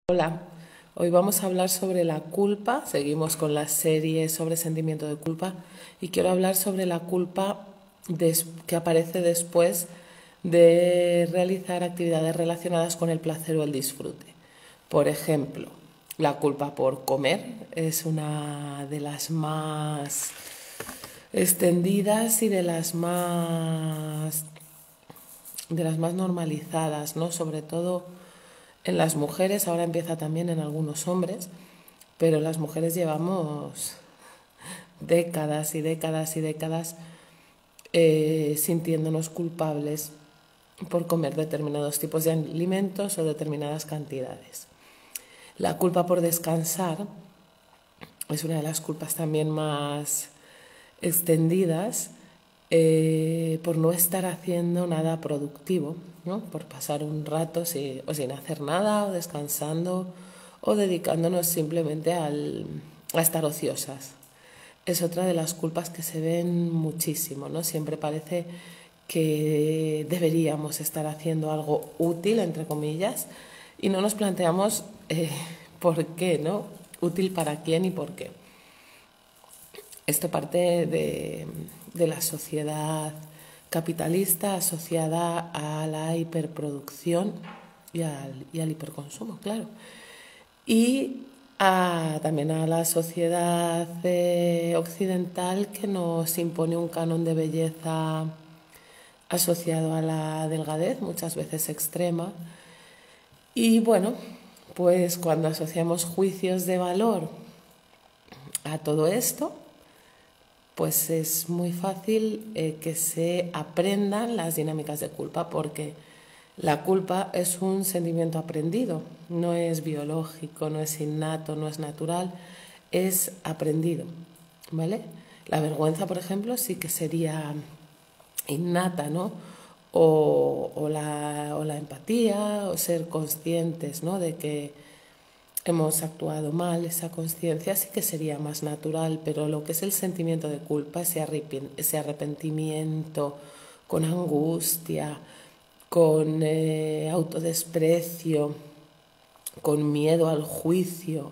Hola, hoy vamos a hablar sobre la culpa. Seguimos con la serie sobre sentimiento de culpa y quiero hablar sobre la culpa que aparece después de realizar actividades relacionadas con el placer o el disfrute. Por ejemplo, la culpa por comer es una de las más extendidas y de las más normalizadas, ¿no? Sobre todo en las mujeres, ahora empieza también en algunos hombres, pero las mujeres llevamos décadas y décadas y décadas sintiéndonos culpables por comer determinados tipos de alimentos o determinadas cantidades. La culpa por descansar es una de las culpas también más extendidas, por no estar haciendo nada productivo, ¿no? Por pasar un rato o sin hacer nada, o descansando, o dedicándonos simplemente a estar ociosas. Es otra de las culpas que se ven muchísimo, ¿no? Siempre parece que deberíamos estar haciendo algo útil, entre comillas, y no nos planteamos por qué, ¿no? Útil para quién y por qué. Esto parte de la sociedad capitalista asociada a la hiperproducción y al hiperconsumo, claro. Y también a la sociedad occidental, que nos impone un canon de belleza asociado a la delgadez, muchas veces extrema. Y bueno, pues cuando asociamos juicios de valor a todo esto, pues es muy fácil que se aprendan las dinámicas de culpa, porque la culpa es un sentimiento aprendido, no es biológico, no es innato, no es natural, es aprendido, ¿vale? La vergüenza, por ejemplo, sí que sería innata, ¿no? O la empatía, o ser conscientes, ¿no? De que hemos actuado mal, esa conciencia sí que sería más natural, pero lo que es el sentimiento de culpa, ese arrepentimiento con angustia, con autodesprecio, con miedo al juicio,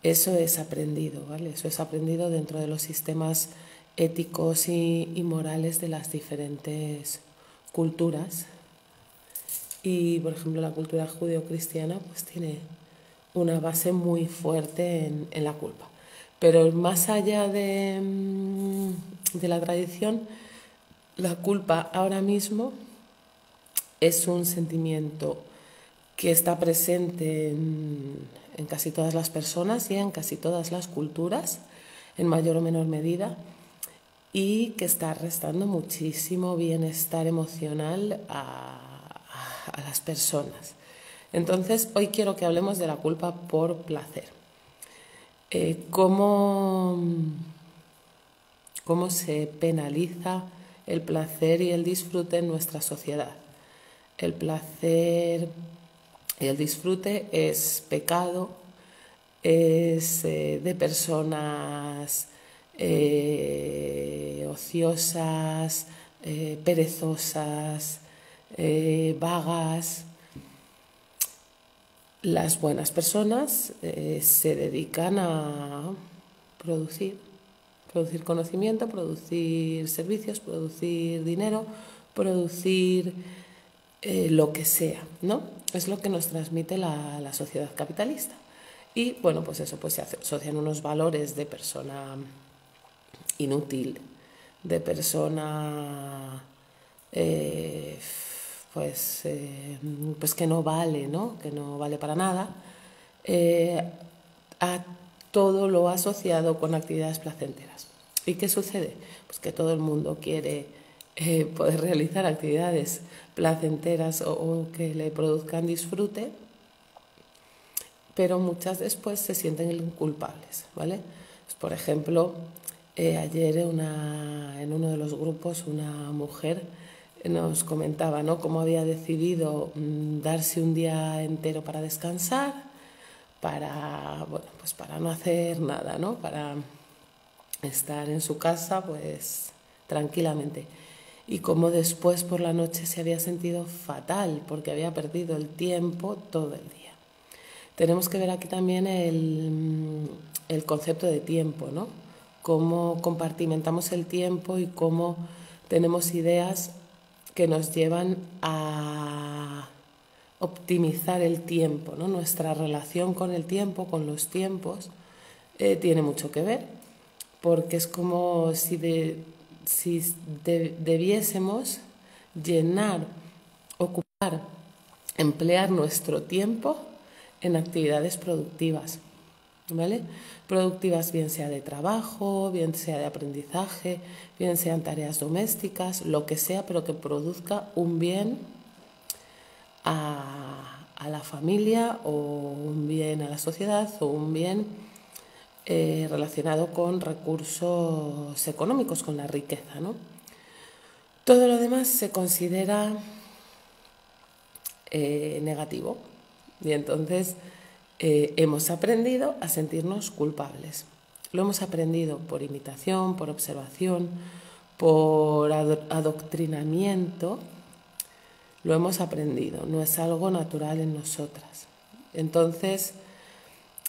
eso es aprendido, ¿vale? Eso es aprendido dentro de los sistemas éticos y morales de las diferentes culturas. Y, por ejemplo, la cultura judeocristiana pues tiene una base muy fuerte en la culpa. Pero más allá de la tradición, la culpa ahora mismo es un sentimiento que está presente en casi todas las personas y en casi todas las culturas, en mayor o menor medida, y que está restando muchísimo bienestar emocional a las personas. Entonces, hoy quiero que hablemos de la culpa por placer. ¿Cómo se penaliza el placer y el disfrute en nuestra sociedad? El placer y el disfrute es pecado, es de personas ociosas, perezosas, vagas. Las buenas personas se dedican a producir conocimiento, producir servicios, producir dinero, producir lo que sea, ¿no? Es lo que nos transmite la sociedad capitalista. Y bueno, pues eso, pues se asocian unos valores de persona inútil, de persona pues que no vale, ¿no? Que no vale para nada, a todo lo asociado con actividades placenteras. ¿Y qué sucede? Pues que todo el mundo quiere poder realizar actividades placenteras o que le produzcan disfrute, pero muchas después se sienten culpables, ¿vale? Pues, por ejemplo, ayer en uno de los grupos una mujer nos comentaba, ¿no?, cómo había decidido darse un día entero para descansar, para no hacer nada, ¿no?, para estar en su casa pues tranquilamente. Y cómo después por la noche se había sentido fatal porque había perdido el tiempo todo el día. Tenemos que ver aquí también el concepto de tiempo, ¿no? Cómo compartimentamos el tiempo y cómo tenemos ideas que nos llevan a optimizar el tiempo, ¿no? Nuestra relación con el tiempo, con los tiempos, tiene mucho que ver, porque es como si debiésemos llenar, ocupar, emplear nuestro tiempo en actividades productivas, ¿vale? Productivas bien sea de trabajo, bien sea de aprendizaje, bien sean tareas domésticas, lo que sea, pero que produzca un bien a la familia o un bien a la sociedad o un bien relacionado con recursos económicos, con la riqueza, ¿no? Todo lo demás se considera negativo y entonces hemos aprendido a sentirnos culpables. Lo hemos aprendido por imitación, por observación, por adoctrinamiento. Lo hemos aprendido, no es algo natural en nosotras. Entonces,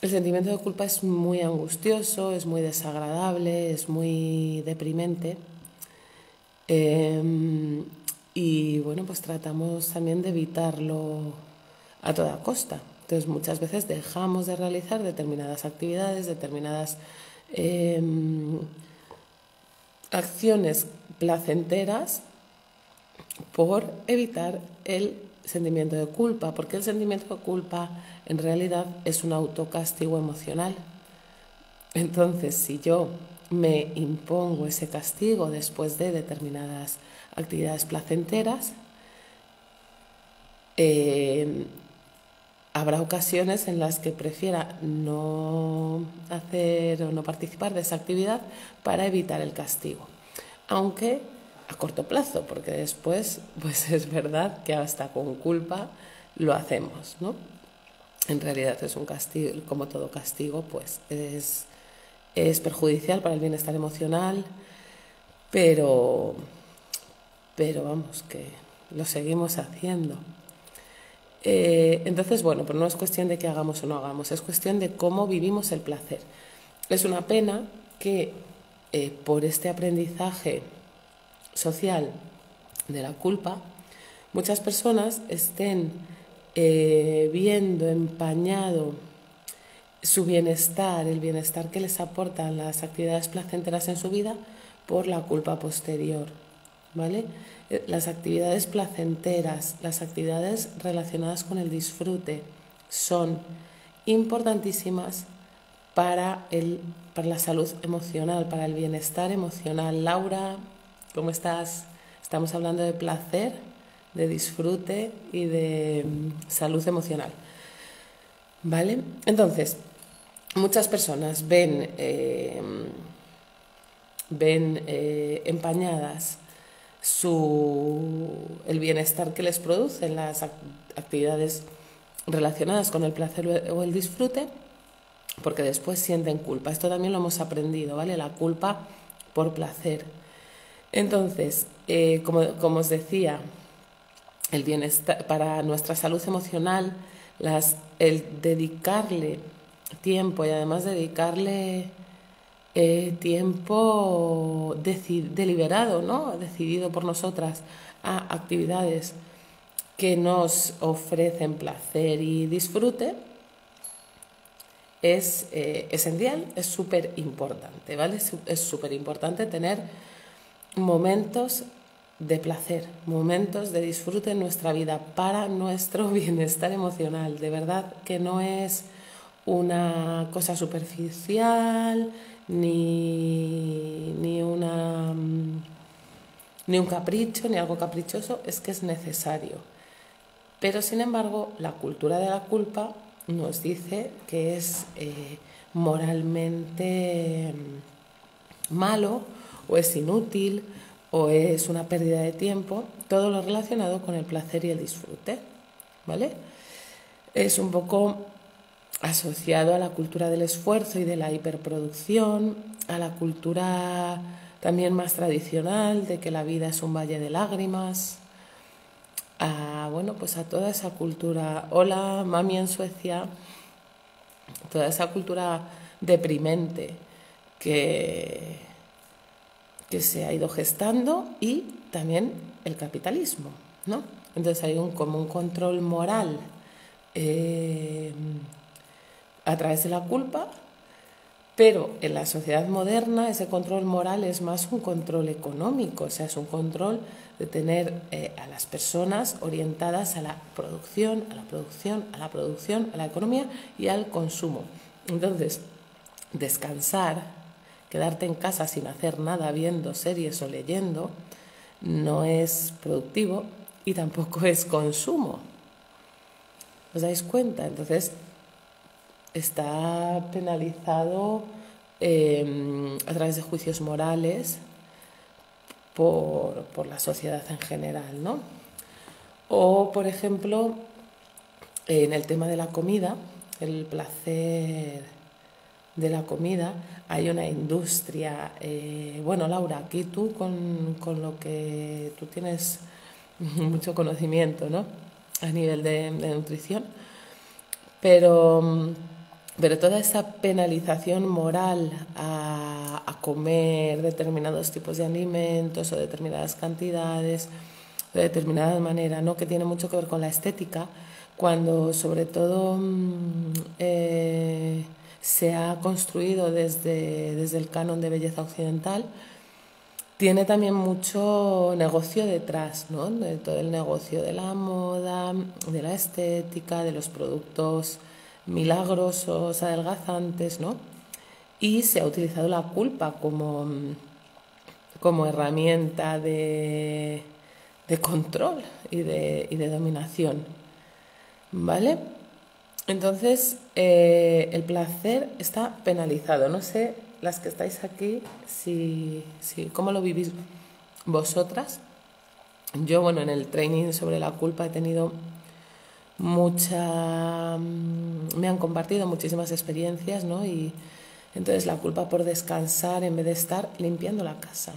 el sentimiento de culpa es muy angustioso, es muy desagradable, es muy deprimente. Y bueno, pues tratamos también de evitarlo a toda costa. Entonces muchas veces dejamos de realizar determinadas actividades, determinadas acciones placenteras por evitar el sentimiento de culpa, porque el sentimiento de culpa en realidad es un autocastigo emocional. Entonces, si yo me impongo ese castigo después de determinadas actividades placenteras, habrá ocasiones en las que prefiera no hacer o no participar de esa actividad para evitar el castigo. Aunque a corto plazo, porque después, pues es verdad que hasta con culpa lo hacemos, ¿no? En realidad es un castigo, como todo castigo, pues es perjudicial para el bienestar emocional, pero vamos, que lo seguimos haciendo. Entonces, bueno, pero no es cuestión de que hagamos o no hagamos, es cuestión de cómo vivimos el placer. Es una pena que por este aprendizaje social de la culpa, muchas personas estén viendo empañado su bienestar, el bienestar que les aportan las actividades placenteras en su vida por la culpa posterior, ¿vale? Las actividades placenteras, las actividades relacionadas con el disfrute son importantísimas para la salud emocional, para el bienestar emocional. Laura, ¿cómo estás? Estamos hablando de placer, de disfrute y de salud emocional, ¿vale? Entonces, muchas personas ven empañadas el bienestar que les producen las actividades relacionadas con el placer o el disfrute, porque después sienten culpa. Esto también lo hemos aprendido, ¿vale? La culpa por placer. Entonces, como os decía, el bienestar para nuestra salud emocional, el dedicarle tiempo y además dedicarle tiempo deliberado, ¿no? Decidido por nosotras a actividades que nos ofrecen placer y disfrute es esencial, es súper importante, ¿vale? Es súper importante tener momentos de placer, momentos de disfrute en nuestra vida para nuestro bienestar emocional. De verdad que no es una cosa superficial ni un capricho, ni algo caprichoso, es que es necesario. Pero sin embargo, la cultura de la culpa nos dice que es moralmente malo o es inútil o es una pérdida de tiempo, todo lo relacionado con el placer y el disfrute, ¿vale? Es un poco asociado a la cultura del esfuerzo y de la hiperproducción, a la cultura también más tradicional de que la vida es un valle de lágrimas, a toda esa cultura. Hola, mami en Suecia. toda esa cultura deprimente que se ha ido gestando, y también el capitalismo, ¿no? Entonces hay como un control moral a través de la culpa, pero en la sociedad moderna ese control moral es más un control económico, o sea, es un control de tener a las personas orientadas a la producción, a la producción, a la producción, a la economía y al consumo. Entonces, descansar, quedarte en casa sin hacer nada, viendo series o leyendo, no es productivo y tampoco es consumo. ¿Os dais cuenta? Entonces, está penalizado a través de juicios morales por la sociedad en general, ¿no? O, por ejemplo, en el tema de la comida, el placer de la comida, hay una industria. Bueno, Laura, aquí tú con lo que tú tienes mucho conocimiento, ¿no? A nivel de nutrición, pero toda esa penalización moral a comer determinados tipos de alimentos o determinadas cantidades, de determinada manera, ¿no? Que tiene mucho que ver con la estética, cuando sobre todo se ha construido desde el canon de belleza occidental, tiene también mucho negocio detrás, ¿no? De todo el negocio de la moda, de la estética, de los productos milagrosos, adelgazantes, ¿no? Y se ha utilizado la culpa como herramienta de control y de dominación, ¿vale? Entonces, el placer está penalizado. No sé, las que estáis aquí, ¿cómo lo vivís vosotras? Yo, bueno, en el training sobre la culpa he tenido me han compartido muchísimas experiencias, ¿no? Y entonces la culpa por descansar en vez de estar limpiando la casa,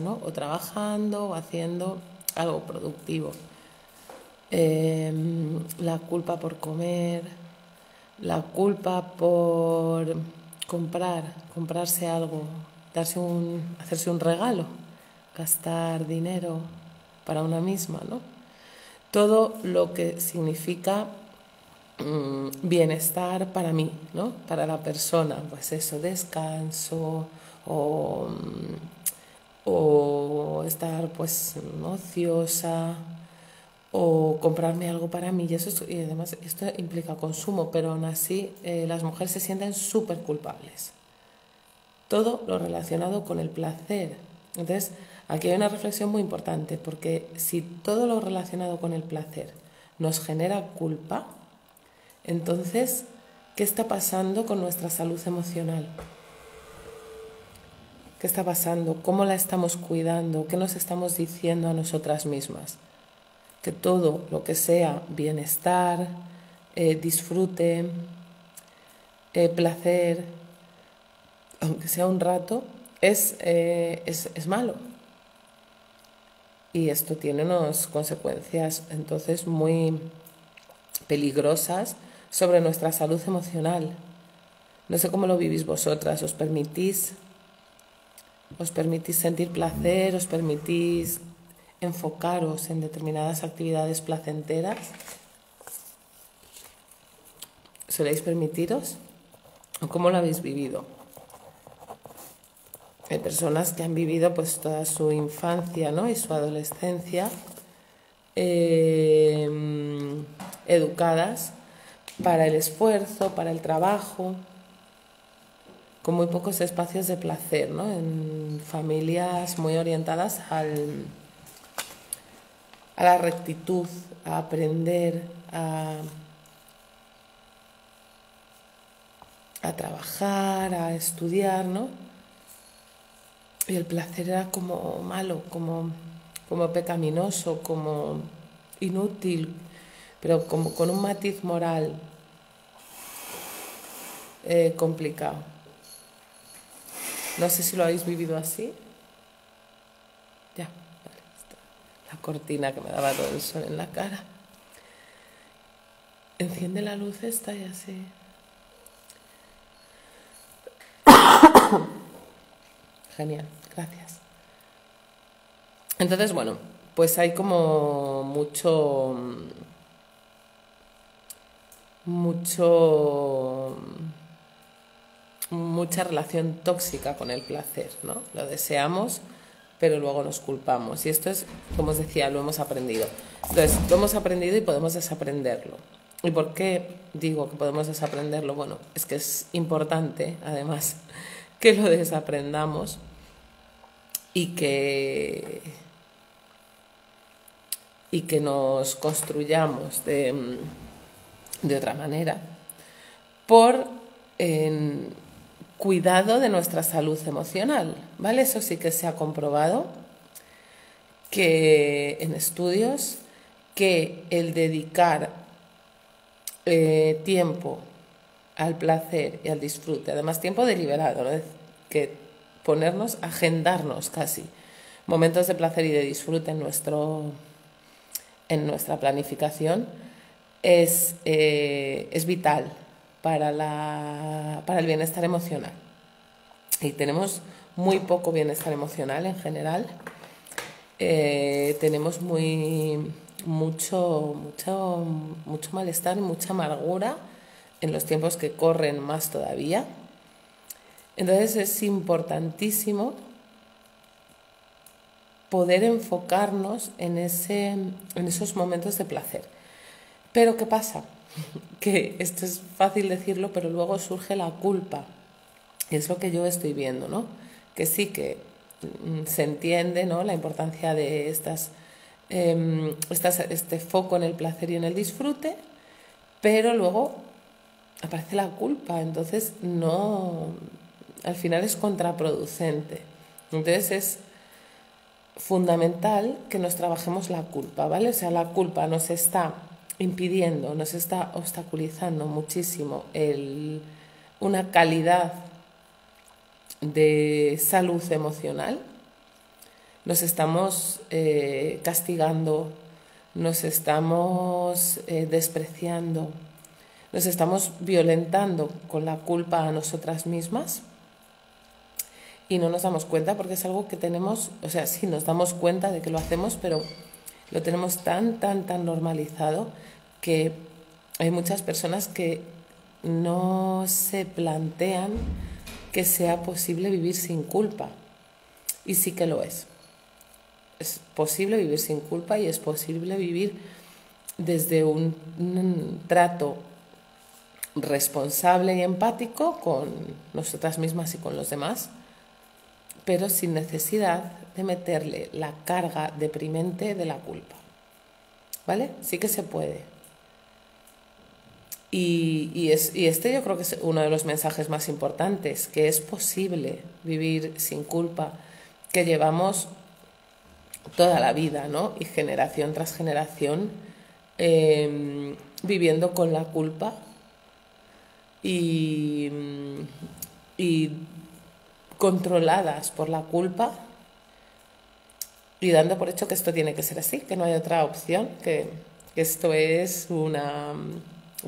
¿no? O trabajando o haciendo algo productivo. La culpa por comer, la culpa por comprarse algo, hacerse un regalo, gastar dinero para una misma, ¿no? Todo lo que significa bienestar para mí, ¿no? Para la persona, pues eso, descanso o estar pues ociosa, o comprarme algo para mí, y además esto implica consumo, pero aún así las mujeres se sienten súper culpables. Todo lo relacionado con el placer. Entonces, aquí hay una reflexión muy importante, porque si todo lo relacionado con el placer nos genera culpa, entonces, ¿qué está pasando con nuestra salud emocional? ¿Qué está pasando? ¿Cómo la estamos cuidando? ¿Qué nos estamos diciendo a nosotras mismas? Que todo lo que sea bienestar, disfrute, placer, aunque sea un rato, es malo. Y esto tiene unas consecuencias entonces muy peligrosas sobre nuestra salud emocional. No sé cómo lo vivís vosotras. ¿Os permitís sentir placer? ¿Os permitís enfocaros en determinadas actividades placenteras? ¿Soléis permitiros? ¿O cómo lo habéis vivido? Hay personas que han vivido pues toda su infancia, ¿no? Y su adolescencia educadas para el esfuerzo, para el trabajo, con muy pocos espacios de placer, ¿no? En familias muy orientadas a la rectitud, a aprender, a trabajar, a estudiar, ¿no? Y el placer era como malo, como pecaminoso, como inútil, pero como con un matiz moral complicado. No sé si lo habéis vivido así. Ya, vale. La cortina que me daba todo el sol en la cara. Enciende la luz esta y así. Genial, gracias. Entonces, bueno, pues hay como mucho, mucha relación tóxica con el placer, ¿no? Lo deseamos, pero luego nos culpamos. Y esto es, como os decía, lo hemos aprendido. Entonces, lo hemos aprendido y podemos desaprenderlo. ¿Y por qué digo que podemos desaprenderlo? Bueno, es que es importante, además, que lo desaprendamos y que nos construyamos de otra manera por cuidado de nuestra salud emocional, ¿vale? Eso sí que se ha comprobado que en estudios que el dedicar tiempo al placer y al disfrute, además tiempo deliberado, ¿no? Que ponernos, agendarnos casi momentos de placer y de disfrute en nuestra planificación es vital para el bienestar emocional. Y tenemos muy poco bienestar emocional en general. Tenemos mucho malestar y mucha amargura en los tiempos que corren más todavía. Entonces es importantísimo poder enfocarnos en esos momentos de placer. Pero ¿qué pasa? Que esto es fácil decirlo, pero luego surge la culpa. Y es lo que yo estoy viendo, ¿no? Que sí que se entiende, ¿no?, la importancia de este foco en el placer y en el disfrute, pero luego aparece la culpa, entonces al final es contraproducente. Entonces es fundamental que nos trabajemos la culpa, ¿vale? O sea, la culpa nos está impidiendo, nos está obstaculizando muchísimo una calidad de salud emocional. Nos estamos castigando, nos estamos despreciando, nos estamos violentando con la culpa a nosotras mismas y no nos damos cuenta porque es algo que tenemos, o sea, sí nos damos cuenta de que lo hacemos, pero lo tenemos tan normalizado que hay muchas personas que no se plantean que sea posible vivir sin culpa. Y sí que lo es. Es posible vivir sin culpa y es posible vivir desde un trato responsable y empático con nosotras mismas y con los demás, pero sin necesidad de meterle la carga deprimente de la culpa. ¿Vale? Sí que se puede. Y este yo creo que es uno de los mensajes más importantes, que es posible vivir sin culpa, que llevamos toda la vida, ¿no? Y generación tras generación viviendo con la culpa y controladas por la culpa y dando por hecho que esto tiene que ser así, que no hay otra opción, que esto es una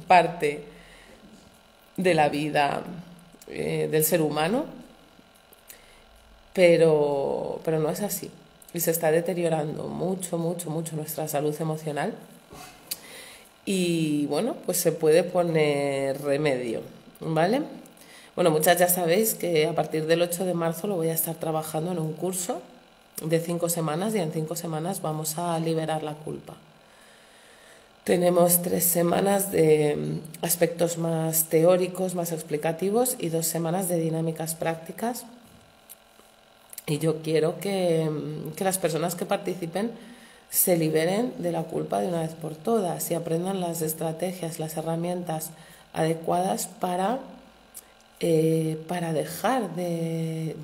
parte de la vida del ser humano, pero no es así. Y se está deteriorando mucho nuestra salud emocional. Y bueno, pues se puede poner remedio, ¿vale? Bueno, muchas ya sabéis que a partir del 8 de marzo lo voy a estar trabajando en un curso de 5 semanas y en 5 semanas vamos a liberar la culpa. Tenemos 3 semanas de aspectos más teóricos, más explicativos y 2 semanas de dinámicas prácticas. Y yo quiero que las personas que participen se liberen de la culpa de una vez por todas y aprendan las estrategias, las herramientas adecuadas para dejar de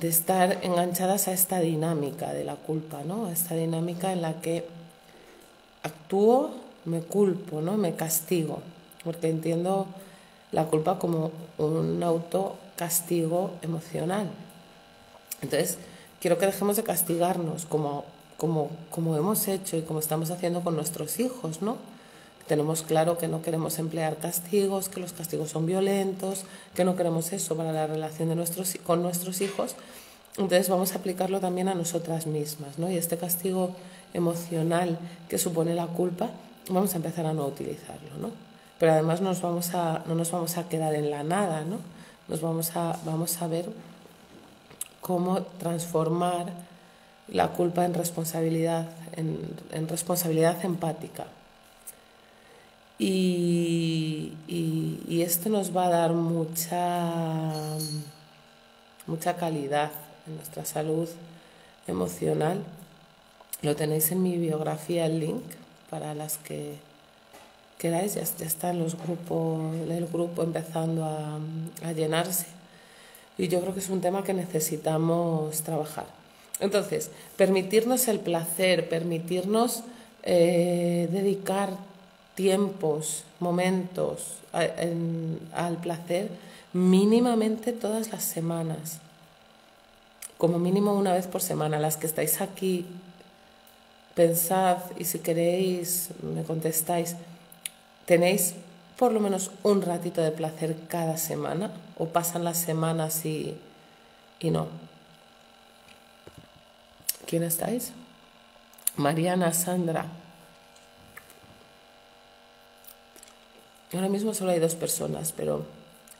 estar enganchadas a esta dinámica de la culpa, ¿no? A esta dinámica en la que actúo, me culpo, ¿no? Me castigo, porque entiendo la culpa como un autocastigo emocional. Entonces, quiero que dejemos de castigarnos como hemos hecho y como estamos haciendo con nuestros hijos, ¿no? Tenemos claro que no queremos emplear castigos, que los castigos son violentos, que no queremos eso para la relación con nuestros hijos. Entonces vamos a aplicarlo también a nosotras mismas, ¿no? Y este castigo emocional que supone la culpa, vamos a empezar a no utilizarlo, ¿no? Pero además no nos vamos a quedar en la nada, ¿no? Vamos a ver cómo transformar la culpa en responsabilidad, en responsabilidad empática. Y esto nos va a dar mucha calidad en nuestra salud emocional. Lo tenéis en mi biografía, el link, para las que queráis. Ya está en el grupo empezando a llenarse. Y yo creo que es un tema que necesitamos trabajar. Entonces, permitirnos el placer, permitirnos dedicar tiempos, momentos al placer mínimamente todas las semanas, como mínimo una vez por semana. Las que estáis aquí, pensad y si queréis me contestáis, ¿tenéis por lo menos un ratito de placer cada semana o pasan las semanas y no? ¿Quién estáis? Mariana, Sandra. Ahora mismo solo hay 2 personas, pero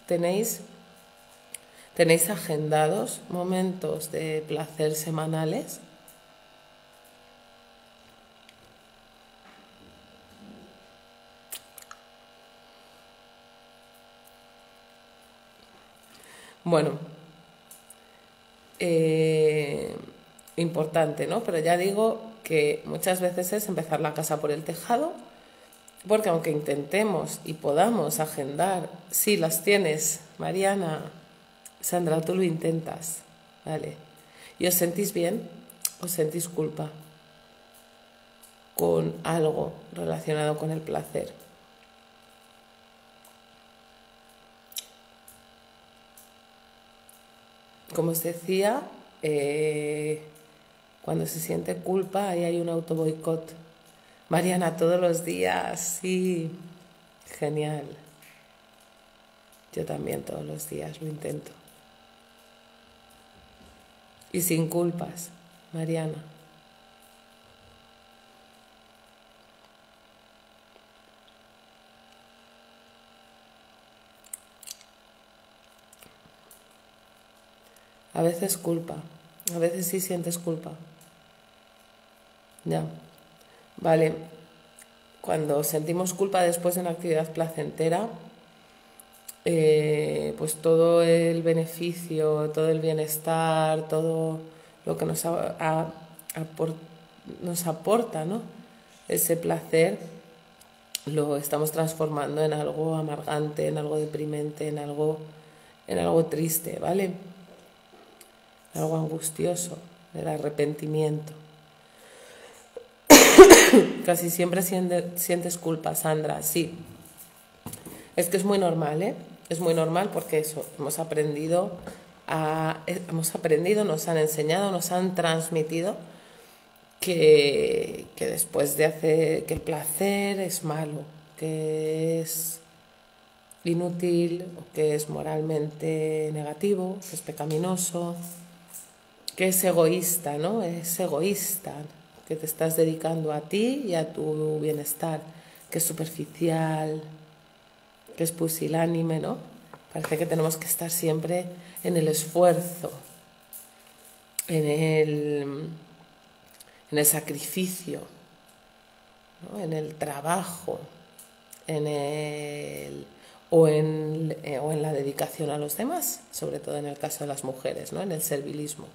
¿tenéis agendados momentos de placer semanales? Bueno, importante, ¿no? Pero ya digo que muchas veces es empezar la casa por el tejado, porque aunque intentemos y podamos agendar, si las tienes, Mariana, Sandra, tú lo intentas, ¿vale? ¿Y os sentís bien? ¿Os sentís culpa con algo relacionado con el placer? Como os decía, cuando se siente culpa, ahí hay un autoboicot. Mariana, todos los días, sí, genial. Yo también todos los días lo intento. Y sin culpas, Mariana. A veces culpa, a veces sí sientes culpa. Ya, vale. Cuando sentimos culpa después de una actividad placentera, pues todo el beneficio, todo el bienestar, todo lo que nos aporta, ¿no? Ese placer lo estamos transformando en algo amargante, en algo deprimente, en algo triste, ¿vale? Algo angustioso, el arrepentimiento. Casi siempre sientes culpa, Sandra, sí. Es que es muy normal, ¿eh? Es muy normal porque eso, hemos aprendido, nos han enseñado, nos han transmitido que después de hacer, que el placer es malo, que es inútil, que es moralmente negativo, que es pecaminoso, que es egoísta, ¿no? Es egoísta, que te estás dedicando a ti y a tu bienestar, que es superficial, que es pusilánime, ¿no? Parece que tenemos que estar siempre en el esfuerzo, en el sacrificio, ¿no? En el trabajo, o en la dedicación a los demás, sobre todo en el caso de las mujeres, ¿no? En el servilismo.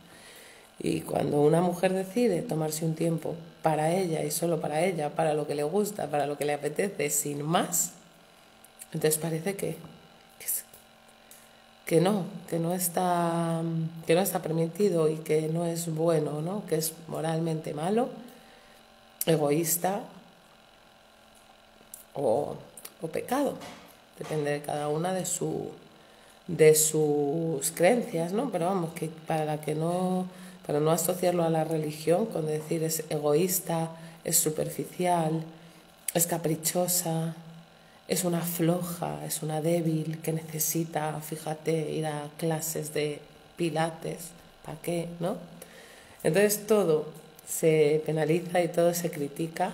Y cuando una mujer decide tomarse un tiempo para ella y solo para ella, para lo que le gusta, para lo que le apetece, sin más, entonces parece que no está permitido y que no es bueno, ¿no? Que es moralmente malo, egoísta o pecado. Depende de cada una de sus creencias, ¿no? Pero vamos, que para no asociarlo a la religión, con decir es egoísta, es superficial, es caprichosa, es una floja, es una débil que necesita, fíjate, ir a clases de pilates. ¿Para qué? ¿No? Entonces todo se penaliza y todo se critica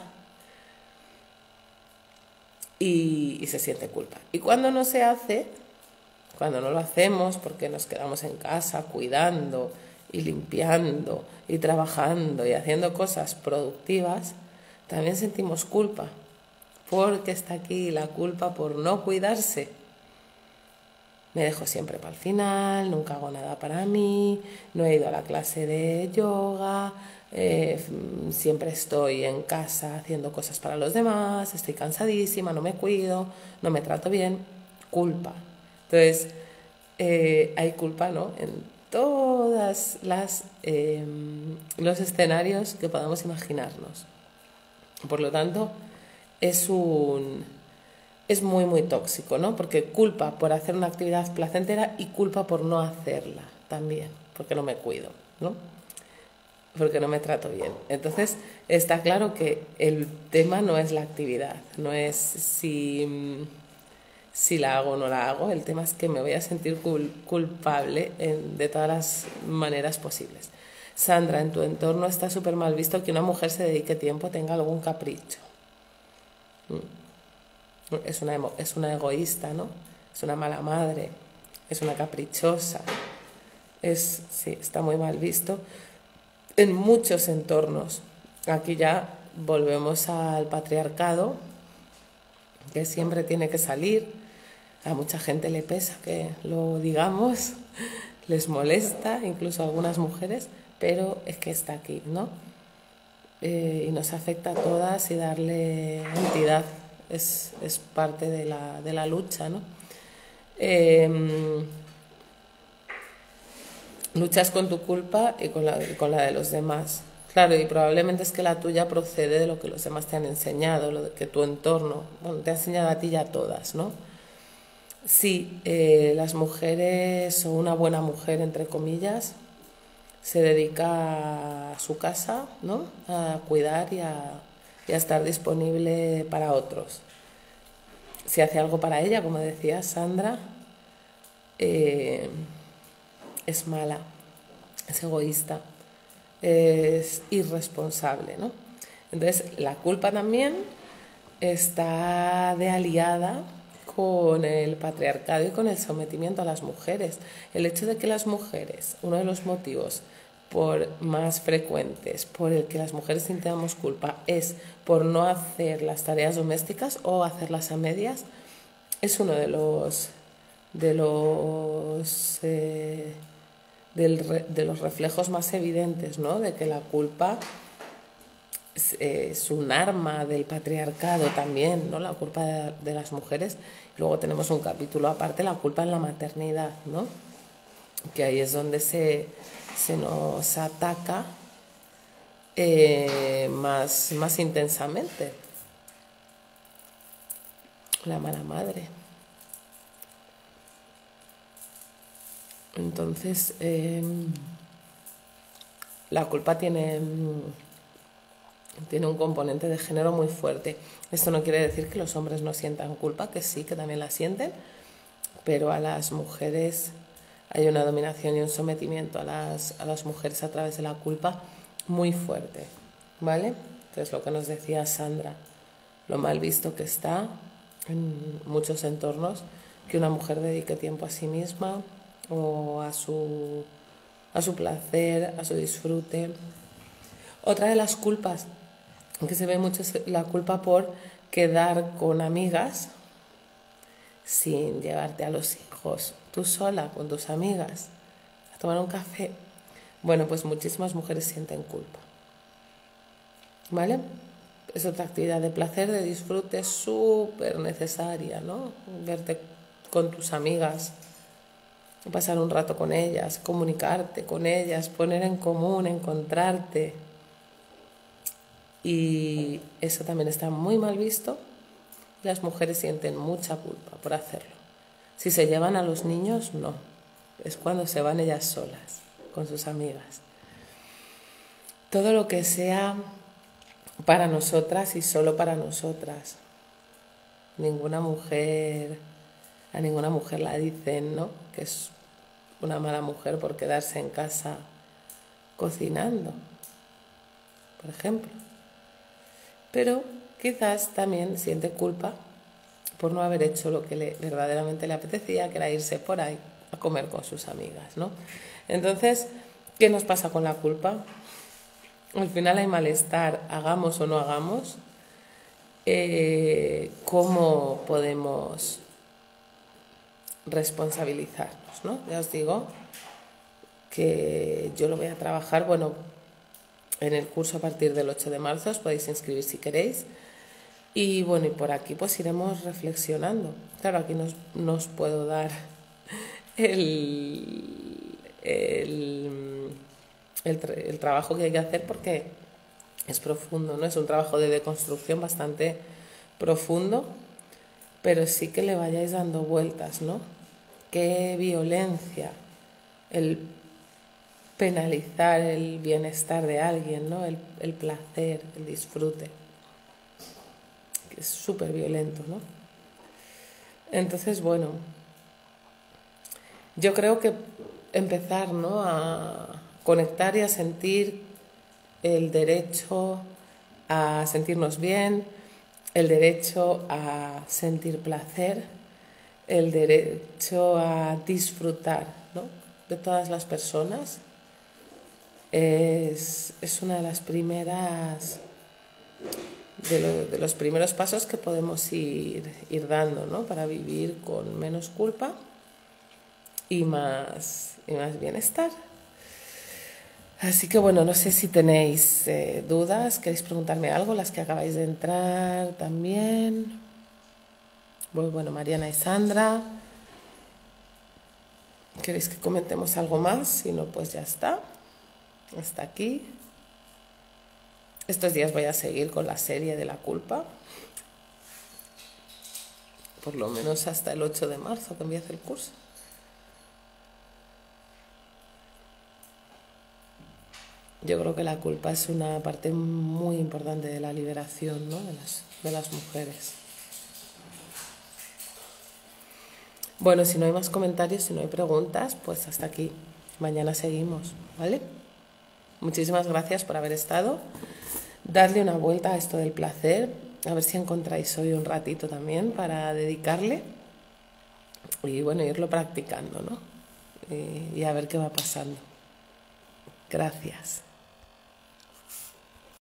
y se siente culpa. Y cuando no se hace, cuando no lo hacemos porque nos quedamos en casa cuidando y limpiando y trabajando y haciendo cosas productivas, también sentimos culpa, porque está aquí la culpa por no cuidarse. Me dejo siempre para el final, nunca hago nada para mí, no he ido a la clase de yoga, siempre estoy en casa haciendo cosas para los demás, estoy cansadísima, no me cuido, no me trato bien. Culpa. Entonces, hay culpa, ¿no?, en todas los escenarios que podamos imaginarnos. Por lo tanto, es muy, muy tóxico, ¿no? Porque culpa por hacer una actividad placentera y culpa por no hacerla también, porque no me cuido, ¿no? Porque no me trato bien. Entonces, está claro que el tema no es la actividad, no es si la hago o no la hago, el tema es que me voy a sentir culpable de todas las maneras posibles. Sandra, en tu entorno está súper mal visto que una mujer se dedique tiempo, tenga algún capricho. Es una egoísta, ¿no? Es una mala madre, es una caprichosa. Sí, está muy mal visto en muchos entornos. Aquí ya volvemos al patriarcado, que siempre tiene que salir. A mucha gente le pesa que lo digamos, les molesta, incluso a algunas mujeres, pero es que está aquí, ¿no? Y nos afecta a todas y darle entidad es parte de la lucha, ¿no? Luchas con tu culpa y con la de los demás. Claro, y probablemente es que la tuya procede de lo que los demás te han enseñado, lo que tu entorno, bueno, te ha enseñado a ti y a todas, ¿no? Sí, las mujeres, o una buena mujer, entre comillas, se dedica a su casa, ¿no?, a cuidar y a estar disponible para otros. Si hace algo para ella, como decía Sandra, es mala, es egoísta, es irresponsable, ¿no? Entonces, la culpa también está de aliada con el patriarcado y con el sometimiento a las mujeres. El hecho de que las mujeres, uno de los motivos más frecuentes por el que las mujeres sintamos culpa es por no hacer las tareas domésticas o hacerlas a medias, es uno de los reflejos más evidentes, ¿no?, de que la culpa es un arma del patriarcado también, ¿no?, la culpa de las mujeres. Luego tenemos un capítulo aparte, la culpa en la maternidad, ¿no?, que ahí es donde se nos ataca más intensamente. La mala madre. Entonces, la culpa tiene un componente de género muy fuerte. Esto no quiere decir que los hombres no sientan culpa, que sí, que también la sienten, pero a las mujeres hay una dominación y un sometimiento a las mujeres a través de la culpa muy fuerte, ¿vale? Entonces, lo que nos decía Sandra, lo mal visto que está en muchos entornos que una mujer dedique tiempo a sí misma o a su placer, a su disfrute. Otra de las culpas que se ve mucho es la culpa por quedar con amigas sin llevarte a los hijos, tú sola con tus amigas, a tomar un café. Bueno, pues muchísimas mujeres sienten culpa, ¿vale? Es otra actividad de placer, de disfrute súper necesaria, ¿no? Verte con tus amigas, pasar un rato con ellas, comunicarte con ellas, poner en común, encontrarte. Y eso también está muy mal visto. Las mujeres sienten mucha culpa por hacerlo. Si se llevan a los niños, no. Es cuando se van ellas solas, con sus amigas. Todo lo que sea para nosotras y solo para nosotras. A ninguna mujer la dicen, ¿no? Que es una mala mujer por quedarse en casa cocinando, por ejemplo. Pero quizás también siente culpa por no haber hecho lo que verdaderamente le apetecía, que era irse por ahí a comer con sus amigas, ¿no? Entonces, ¿qué nos pasa con la culpa? Al final hay malestar, hagamos o no hagamos. ¿Cómo podemos responsabilizarnos, ¿no? Ya os digo que yo lo voy a trabajar, bueno, en el curso a partir del 8 de marzo, os podéis inscribir si queréis. Y bueno, y por aquí pues iremos reflexionando. Claro, aquí nos puedo dar el trabajo que hay que hacer porque es profundo, ¿no? Es un trabajo de deconstrucción bastante profundo, pero sí que le vayáis dando vueltas, ¿no? Qué violencia el penalizar el bienestar de alguien, ¿no? El placer, el disfrute. Es súper violento, ¿no? Entonces, bueno, yo creo que empezar, ¿no? A conectar y a sentir el derecho a sentirnos bien, el derecho a sentir placer, el derecho a disfrutar, ¿no? De todas las personas. Es una de las primeras de los primeros pasos que podemos ir dando, ¿no? Para vivir con menos culpa y más bienestar. Así que bueno, no sé si tenéis dudas, queréis preguntarme algo, las que acabáis de entrar también. Bueno, Mariana y Sandra, ¿queréis que comentemos algo más? Si no, pues ya está. Hasta aquí. Estos días voy a seguir con la serie de la culpa. Por lo menos hasta el 8 de marzo que empiece el curso. Yo creo que la culpa es una parte muy importante de la liberación, ¿no? de las mujeres. Bueno, si no hay más comentarios, si no hay preguntas, pues hasta aquí. Mañana seguimos, ¿vale? Muchísimas gracias por haber estado. Darle una vuelta a esto del placer, a ver si encontráis hoy un ratito también para dedicarle y bueno, irlo practicando, ¿no? Y a ver qué va pasando. Gracias.